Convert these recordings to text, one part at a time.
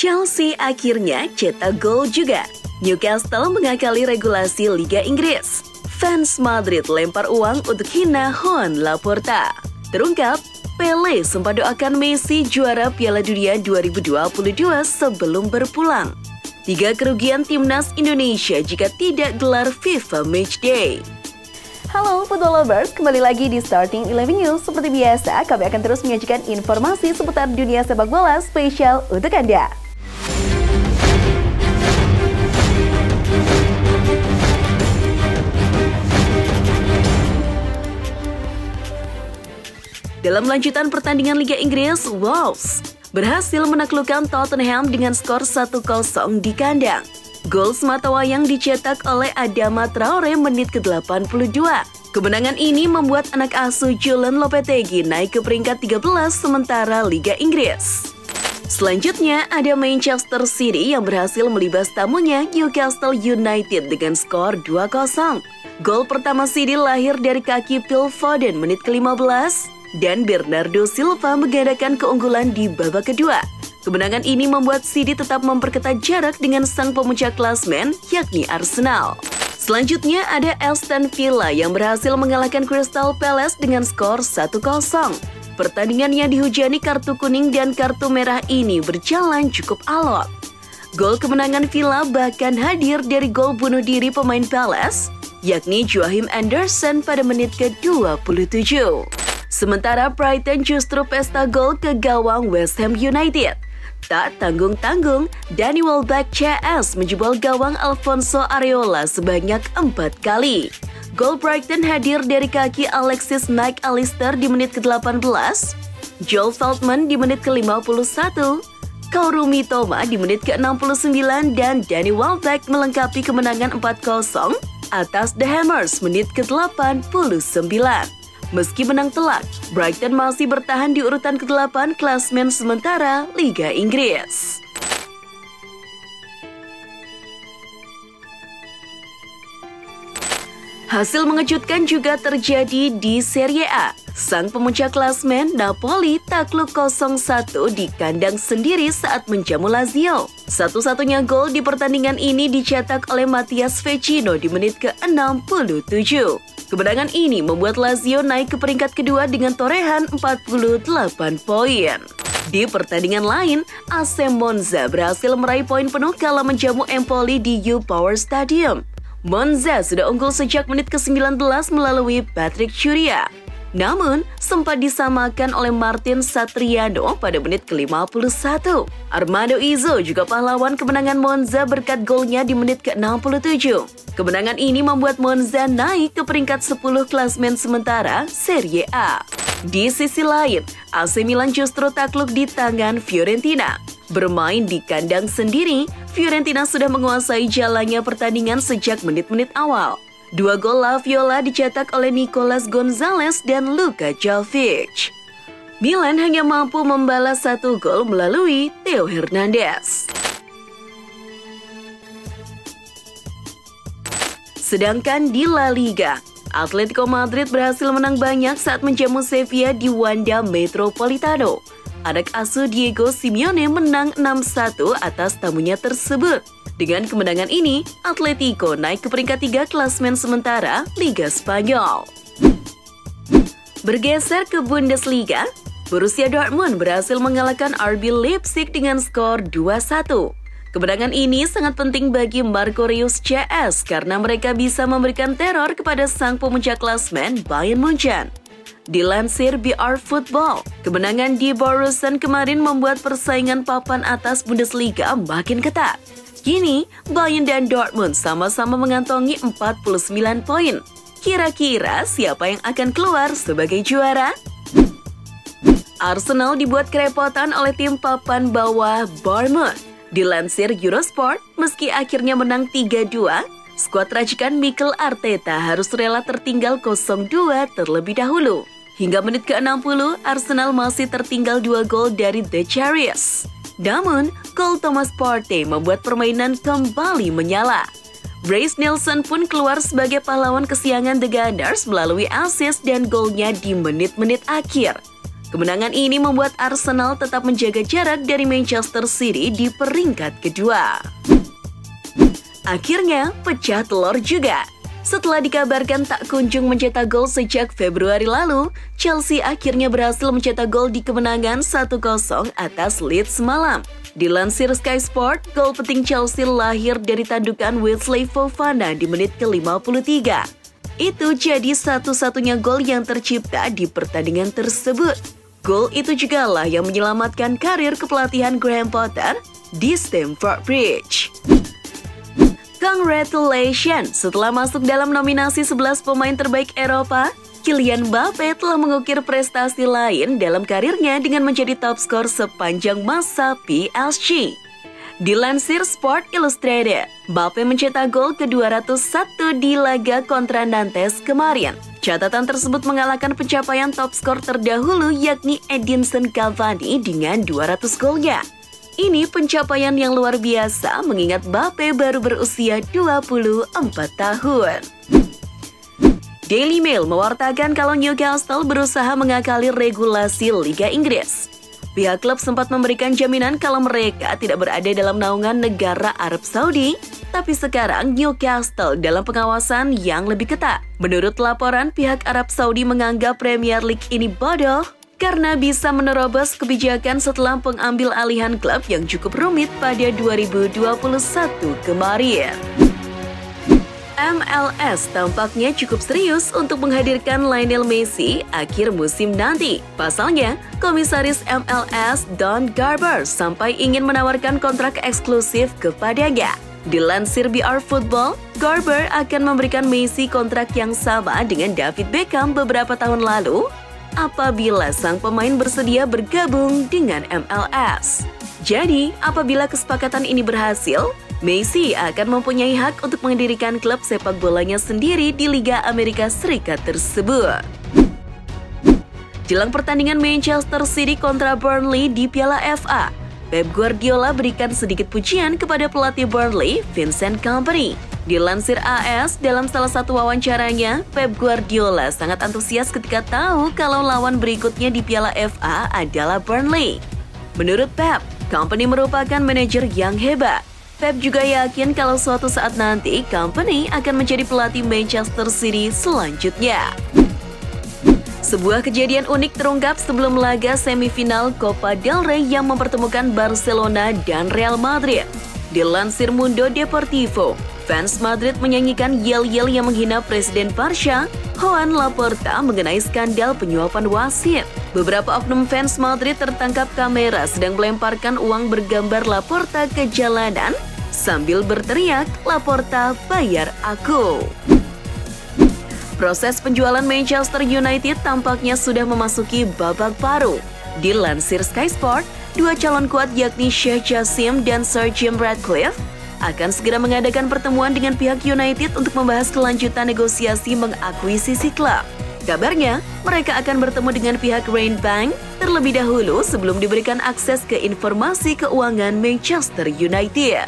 Chelsea akhirnya cetak gol juga. Newcastle mengakali regulasi Liga Inggris. Fans Madrid lempar uang untuk hina Joan Laporta. Terungkap, Pele sempat doakan Messi juara Piala Dunia 2022 sebelum berpulang. 3 kerugian timnas Indonesia jika tidak gelar FIFA Matchday. Halo Football Lovers, kembali lagi di Starting 11 News. Seperti biasa, kami akan terus menyajikan informasi seputar dunia sepak bola spesial untuk Anda. Dalam lanjutan pertandingan Liga Inggris, Wolves berhasil menaklukkan Tottenham dengan skor 1-0 di kandang. Gol sematawayang dicetak oleh Adama Traore menit ke-82. Kemenangan ini membuat anak asuh Julen Lopetegui naik ke peringkat 13 sementara Liga Inggris. Selanjutnya ada Manchester City yang berhasil melibas tamunya Newcastle United dengan skor 2-0. Gol pertama City lahir dari kaki Phil Foden menit ke-15 dan Bernardo Silva menggandakan keunggulan di babak kedua. Kemenangan ini membuat City tetap memperketat jarak dengan sang pemuncak klasmen, yakni Arsenal. Selanjutnya ada Aston Villa yang berhasil mengalahkan Crystal Palace dengan skor 1-0. Pertandingannya dihujani kartu kuning dan kartu merah ini berjalan cukup alot. Gol kemenangan Villa bahkan hadir dari gol bunuh diri pemain Palace, yakni Joachim Andersen pada menit ke-27. Sementara Brighton justru pesta gol ke gawang West Ham United. Tak tanggung-tanggung, Danny Welbeck CS menjebol gawang Alfonso Areola sebanyak 4 kali. Gol Brighton hadir dari kaki Alexis McAllister di menit ke-18, Joel Veltman di menit ke-51, Kaoru Mitoma di menit ke-69, dan Danny Welbeck melengkapi kemenangan 4-0 atas The Hammers menit ke-89. Meski menang telak, Brighton masih bertahan di urutan ke-8 klasmen sementara Liga Inggris. Hasil mengejutkan juga terjadi di Serie A. Sang pemuncak klasmen Napoli takluk 0-1 di kandang sendiri saat menjamu Lazio. Satu-satunya gol di pertandingan ini dicetak oleh Mattias Vecino di menit ke-67. Kemenangan ini membuat Lazio naik ke peringkat kedua dengan torehan 48 poin. Di pertandingan lain, AC Monza berhasil meraih poin penuh kala menjamu Empoli di U-Power Stadium. Monza sudah unggul sejak menit ke-19 melalui Patrick Ciuria. Namun, sempat disamakan oleh Martin Satriano pada menit ke-51. Armando Izzo juga pahlawan kemenangan Monza berkat golnya di menit ke-67. Kemenangan ini membuat Monza naik ke peringkat 10 klasmen sementara Serie A. Di sisi lain, AC Milan justru takluk di tangan Fiorentina. Bermain di kandang sendiri, Fiorentina sudah menguasai jalannya pertandingan sejak menit-menit awal. 2 gol La Viola dicetak oleh Nicolas Gonzalez dan Luka Jovic. Milan hanya mampu membalas 1 gol melalui Theo Hernandez. Sedangkan di La Liga, Atletico Madrid berhasil menang banyak saat menjamu Sevilla di Wanda Metropolitano. Anak asuh Diego Simeone menang 6-1 atas tamunya tersebut. Dengan kemenangan ini, Atletico naik ke peringkat 3 klasmen sementara Liga Spanyol. Bergeser ke Bundesliga, Borussia Dortmund berhasil mengalahkan RB Leipzig dengan skor 2-1. Kemenangan ini sangat penting bagi Marco Reus CS karena mereka bisa memberikan teror kepada sang pemuncak klasmen Bayern Munchen. Dilansir BR Football, kemenangan di Borussen kemarin membuat persaingan papan atas Bundesliga makin ketat. Kini, Bayern dan Dortmund sama-sama mengantongi 49 poin. Kira-kira siapa yang akan keluar sebagai juara? Arsenal dibuat kerepotan oleh tim papan bawah Bournemouth. Dilansir Eurosport, meski akhirnya menang 3-2, skuad racikan Mikel Arteta harus rela tertinggal 0-2 terlebih dahulu. Hingga menit ke-60, Arsenal masih tertinggal 2 gol dari The Cherries. Namun, gol Thomas Partey membuat permainan kembali menyala. Reiss Nelson pun keluar sebagai pahlawan kesiangan The Gunners melalui assist dan golnya di menit-menit akhir. Kemenangan ini membuat Arsenal tetap menjaga jarak dari Manchester City di peringkat kedua. Akhirnya, pecah telur juga. Setelah dikabarkan tak kunjung mencetak gol sejak Februari lalu, Chelsea akhirnya berhasil mencetak gol di kemenangan 1-0 atas Leeds semalam. Dilansir Sky Sport, gol penting Chelsea lahir dari tandukan Wesley Fofana di menit ke-53. Itu jadi satu-satunya gol yang tercipta di pertandingan tersebut. Gol itu juga lah yang menyelamatkan karir kepelatihan Graham Potter di Stamford Bridge. Congratulations! Setelah masuk dalam nominasi 11 pemain terbaik Eropa, Kylian Mbappe telah mengukir prestasi lain dalam karirnya dengan menjadi top skor sepanjang masa PSG. Dilansir Sport Illustrated, Mbappe mencetak gol ke-201 di laga kontra Nantes kemarin. Catatan tersebut mengalahkan pencapaian top skor terdahulu yakni Edinson Cavani dengan 200 golnya. Ini pencapaian yang luar biasa mengingat Mbappe baru berusia 24 tahun. Daily Mail mewartakan kalau Newcastle berusaha mengakali regulasi Liga Inggris. Pihak klub sempat memberikan jaminan kalau mereka tidak berada dalam naungan negara Arab Saudi, tapi sekarang Newcastle dalam pengawasan yang lebih ketat. Menurut laporan, pihak Arab Saudi menganggap Premier League ini bodoh karena bisa menerobos kebijakan setelah pengambil alihan klub yang cukup rumit pada 2021 kemarin. MLS tampaknya cukup serius untuk menghadirkan Lionel Messi akhir musim nanti. Pasalnya, komisaris MLS Don Garber sampai ingin menawarkan kontrak eksklusif kepadanya. Dilansir BR Football, Garber akan memberikan Messi kontrak yang sama dengan David Beckham beberapa tahun lalu apabila sang pemain bersedia bergabung dengan MLS. Jadi, apabila kesepakatan ini berhasil, Messi akan mempunyai hak untuk mendirikan klub sepak bolanya sendiri di Liga Amerika Serikat tersebut. Jelang pertandingan Manchester City kontra Burnley di Piala FA, Pep Guardiola berikan sedikit pujian kepada pelatih Burnley, Vincent Kompany. Dilansir AS, dalam salah satu wawancaranya, Pep Guardiola sangat antusias ketika tahu kalau lawan berikutnya di Piala FA adalah Burnley. Menurut Pep, Kompany merupakan manajer yang hebat. Pep juga yakin kalau suatu saat nanti Kompany akan menjadi pelatih Manchester City selanjutnya. Sebuah kejadian unik terungkap sebelum laga semifinal Copa del Rey yang mempertemukan Barcelona dan Real Madrid. Dilansir Mundo Deportivo, fans Madrid menyanyikan yel-yel yang menghina Presiden Barca, Joan Laporta, mengenai skandal penyuapan wasit. Beberapa oknum fans Madrid tertangkap kamera sedang melemparkan uang bergambar Laporta ke jalanan sambil berteriak, "Laporta, bayar aku." Proses penjualan Manchester United tampaknya sudah memasuki babak baru. Dilansir Sky Sport, dua calon kuat yakni Sheikh Jassim dan Sir Jim Ratcliffe akan segera mengadakan pertemuan dengan pihak United untuk membahas kelanjutan negosiasi mengakuisisi klub. Kabarnya, mereka akan bertemu dengan pihak Rain Bank terlebih dahulu sebelum diberikan akses ke informasi keuangan Manchester United.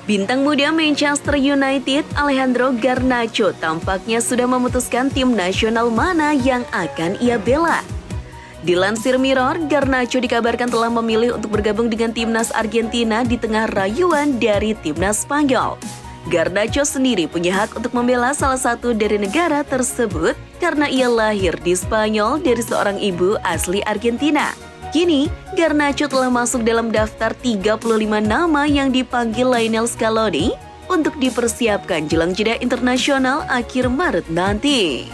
Bintang muda Manchester United, Alejandro Garnacho, tampaknya sudah memutuskan tim nasional mana yang akan ia bela. Dilansir Mirror, Garnacho dikabarkan telah memilih untuk bergabung dengan timnas Argentina di tengah rayuan dari timnas Spanyol. Garnacho sendiri punya hak untuk membela salah satu dari negara tersebut karena ia lahir di Spanyol dari seorang ibu asli Argentina. Kini, Garnacho telah masuk dalam daftar 35 nama yang dipanggil Lionel Scaloni untuk dipersiapkan jelang jeda internasional akhir Maret nanti.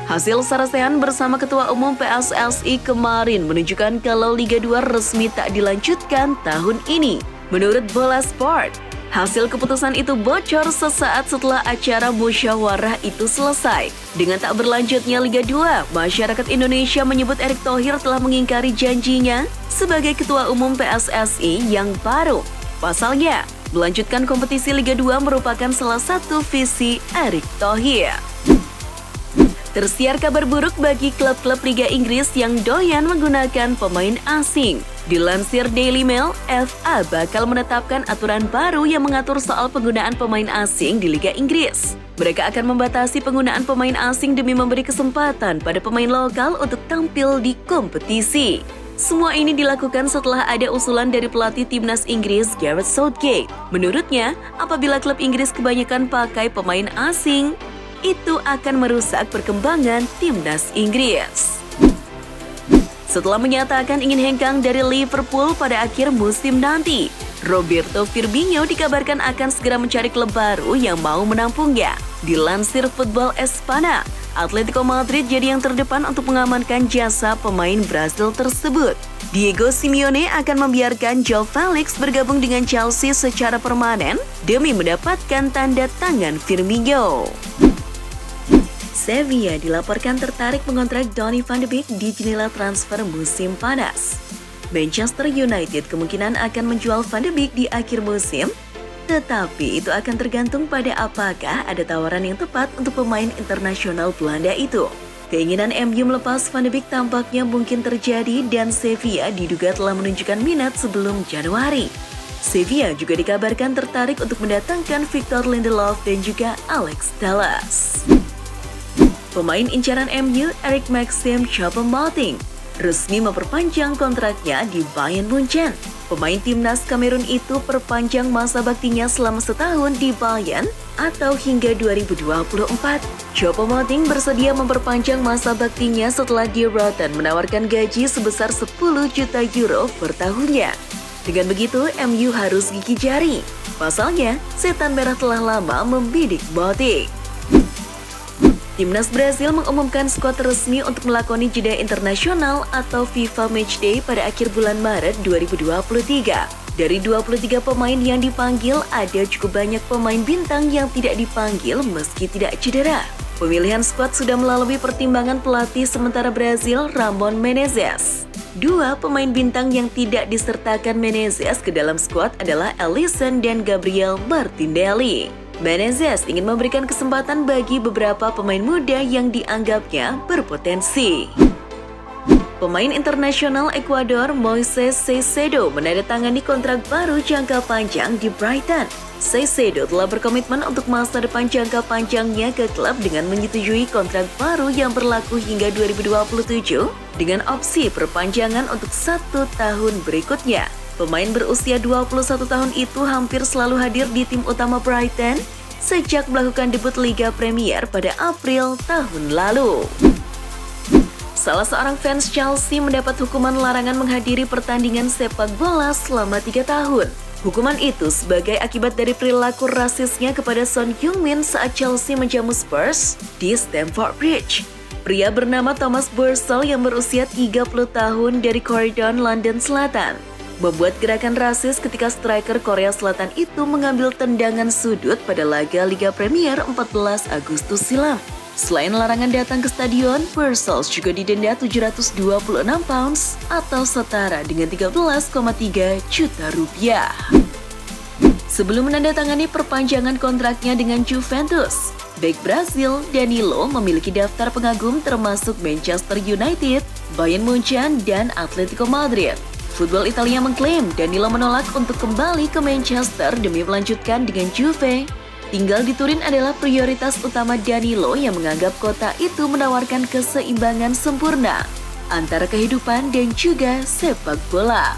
Hasil sarasehan bersama Ketua Umum PSSI kemarin menunjukkan kalau Liga 2 resmi tak dilanjutkan tahun ini. Menurut Bola Sport, hasil keputusan itu bocor sesaat setelah acara musyawarah itu selesai. Dengan tak berlanjutnya Liga 2, masyarakat Indonesia menyebut Erick Thohir telah mengingkari janjinya sebagai Ketua Umum PSSI yang baru. Pasalnya, melanjutkan kompetisi Liga 2 merupakan salah satu visi Erick Thohir. Tersiar kabar buruk bagi klub-klub Liga Inggris yang doyan menggunakan pemain asing. Dilansir Daily Mail, FA bakal menetapkan aturan baru yang mengatur soal penggunaan pemain asing di Liga Inggris. Mereka akan membatasi penggunaan pemain asing demi memberi kesempatan pada pemain lokal untuk tampil di kompetisi. Semua ini dilakukan setelah ada usulan dari pelatih timnas Inggris Gareth Southgate. Menurutnya, apabila klub Inggris kebanyakan pakai pemain asing, itu akan merusak perkembangan timnas Inggris. Setelah menyatakan ingin hengkang dari Liverpool pada akhir musim nanti, Roberto Firmino dikabarkan akan segera mencari klub baru yang mau menampungnya. Dilansir Football Espana, Atletico Madrid jadi yang terdepan untuk mengamankan jasa pemain Brasil tersebut. Diego Simeone akan membiarkan Joao Felix bergabung dengan Chelsea secara permanen demi mendapatkan tanda tangan Firmino. Sevilla dilaporkan tertarik mengontrak Donny van de Beek di jendela transfer musim panas. Manchester United kemungkinan akan menjual Van de Beek di akhir musim, tetapi itu akan tergantung pada apakah ada tawaran yang tepat untuk pemain internasional Belanda itu. Keinginan MU melepas Van de Beek tampaknya mungkin terjadi dan Sevilla diduga telah menunjukkan minat sebelum Januari. Sevilla juga dikabarkan tertarik untuk mendatangkan Victor Lindelof dan juga Alex Telles. Pemain incaran MU, Eric Maxim Choupo-Moting, resmi memperpanjang kontraknya di Bayern Munchen. Pemain timnas Kamerun itu perpanjang masa baktinya selama setahun di Bayern atau hingga 2024. Choupo-Moting bersedia memperpanjang masa baktinya setelah Die Rotten menawarkan gaji sebesar 10 juta euro per tahunnya. Dengan begitu, MU harus gigih jari. Pasalnya, setan merah telah lama membidik Moting. Timnas Brasil mengumumkan skuad resmi untuk melakoni jeda internasional atau FIFA Matchday pada akhir bulan Maret 2023. Dari 23 pemain yang dipanggil, ada cukup banyak pemain bintang yang tidak dipanggil meski tidak cedera. Pemilihan skuad sudah melalui pertimbangan pelatih sementara Brasil, Ramon Menezes. Dua pemain bintang yang tidak disertakan Menezes ke dalam skuad adalah Alisson dan Gabriel Martinelli. Menezes ingin memberikan kesempatan bagi beberapa pemain muda yang dianggapnya berpotensi. Pemain internasional Ekuador Moises Caicedo menandatangani kontrak baru jangka panjang di Brighton. Caicedo telah berkomitmen untuk masa depan jangka panjangnya ke klub dengan menyetujui kontrak baru yang berlaku hingga 2027 dengan opsi perpanjangan untuk 1 tahun berikutnya. Pemain berusia 21 tahun itu hampir selalu hadir di tim utama Brighton sejak melakukan debut Liga Premier pada April tahun lalu. Salah seorang fans Chelsea mendapat hukuman larangan menghadiri pertandingan sepak bola selama 3 tahun. Hukuman itu sebagai akibat dari perilaku rasisnya kepada Son Heung-min saat Chelsea menjamu Spurs di Stamford Bridge. Pria bernama Thomas Bursell yang berusia 30 tahun dari Croydon, London Selatan, membuat gerakan rasis ketika striker Korea Selatan itu mengambil tendangan sudut pada laga Liga Premier 14 Agustus silam. Selain larangan datang ke stadion, Bursell juga didenda 726 pounds atau setara dengan 13,3 juta rupiah. Sebelum menandatangani perpanjangan kontraknya dengan Juventus, bek Brasil Danilo memiliki daftar pengagum termasuk Manchester United, Bayern Munchen, dan Atletico Madrid. Football Italia mengklaim Danilo menolak untuk kembali ke Manchester demi melanjutkan dengan Juve. Tinggal di Turin adalah prioritas utama Danilo yang menganggap kota itu menawarkan keseimbangan sempurna antara kehidupan dan juga sepak bola.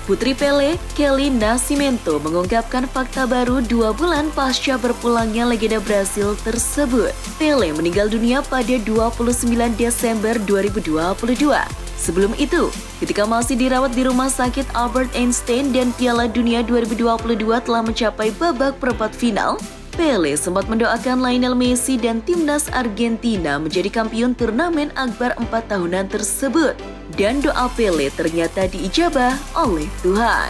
Putri Pele, Kelly Nascimento mengungkapkan fakta baru 2 bulan pasca berpulangnya legenda Brasil tersebut. Pele meninggal dunia pada 29 Desember 2022. Sebelum itu, ketika masih dirawat di rumah sakit Albert Einstein dan Piala Dunia 2022 telah mencapai babak perempat final, Pele sempat mendoakan Lionel Messi dan timnas Argentina menjadi kampiun turnamen akbar 4 tahunan tersebut. Dan doa Pele ternyata diijabah oleh Tuhan.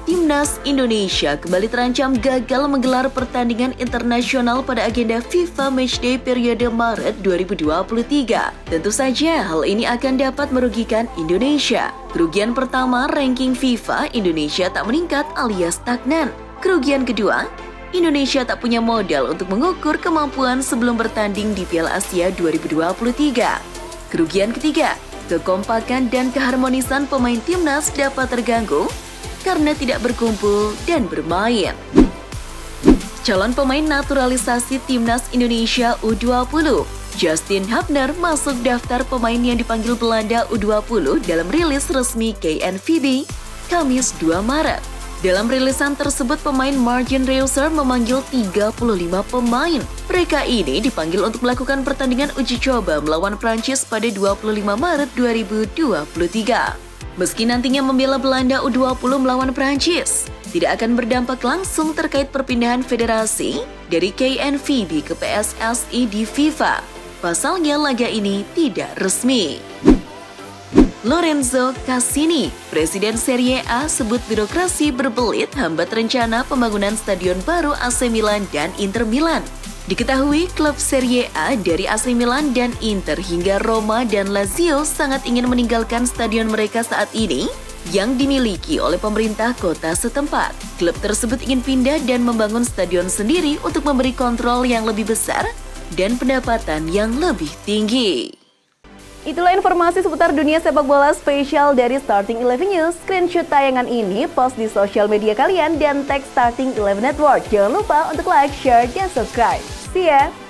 Timnas Indonesia kembali terancam gagal menggelar pertandingan internasional pada agenda FIFA Matchday periode Maret 2023. Tentu saja hal ini akan dapat merugikan Indonesia. Kerugian pertama, ranking FIFA Indonesia tak meningkat alias stagnan. Kerugian kedua, Indonesia tak punya modal untuk mengukur kemampuan sebelum bertanding di Piala Asia 2023. Kerugian ketiga, kekompakan dan keharmonisan pemain timnas dapat terganggu karena tidak berkumpul dan bermain. Calon pemain naturalisasi timnas Indonesia U20, Justin Hubner masuk daftar pemain yang dipanggil Belanda U20 dalam rilis resmi KNVB, Kamis 2 Maret. Dalam rilisan tersebut, pemain Martin Reusser memanggil 35 pemain. Mereka ini dipanggil untuk melakukan pertandingan uji coba melawan Prancis pada 25 Maret 2023. Meski nantinya membela Belanda U20 melawan Prancis, tidak akan berdampak langsung terkait perpindahan federasi dari KNVB ke PSSI di FIFA. Pasalnya laga ini tidak resmi. Lorenzo Cassini, Presiden Serie A, sebut birokrasi berbelit hambat rencana pembangunan stadion baru AC Milan dan Inter Milan. Diketahui klub Serie A dari AC Milan dan Inter hingga Roma dan Lazio sangat ingin meninggalkan stadion mereka saat ini yang dimiliki oleh pemerintah kota setempat. Klub tersebut ingin pindah dan membangun stadion sendiri untuk memberi kontrol yang lebih besar dan pendapatan yang lebih tinggi. Itulah informasi seputar dunia sepak bola spesial dari Starting 11 News. Screenshot tayangan ini, post di sosial media kalian, dan tag Starting 11 Network. Jangan lupa untuk like, share, dan subscribe. See ya!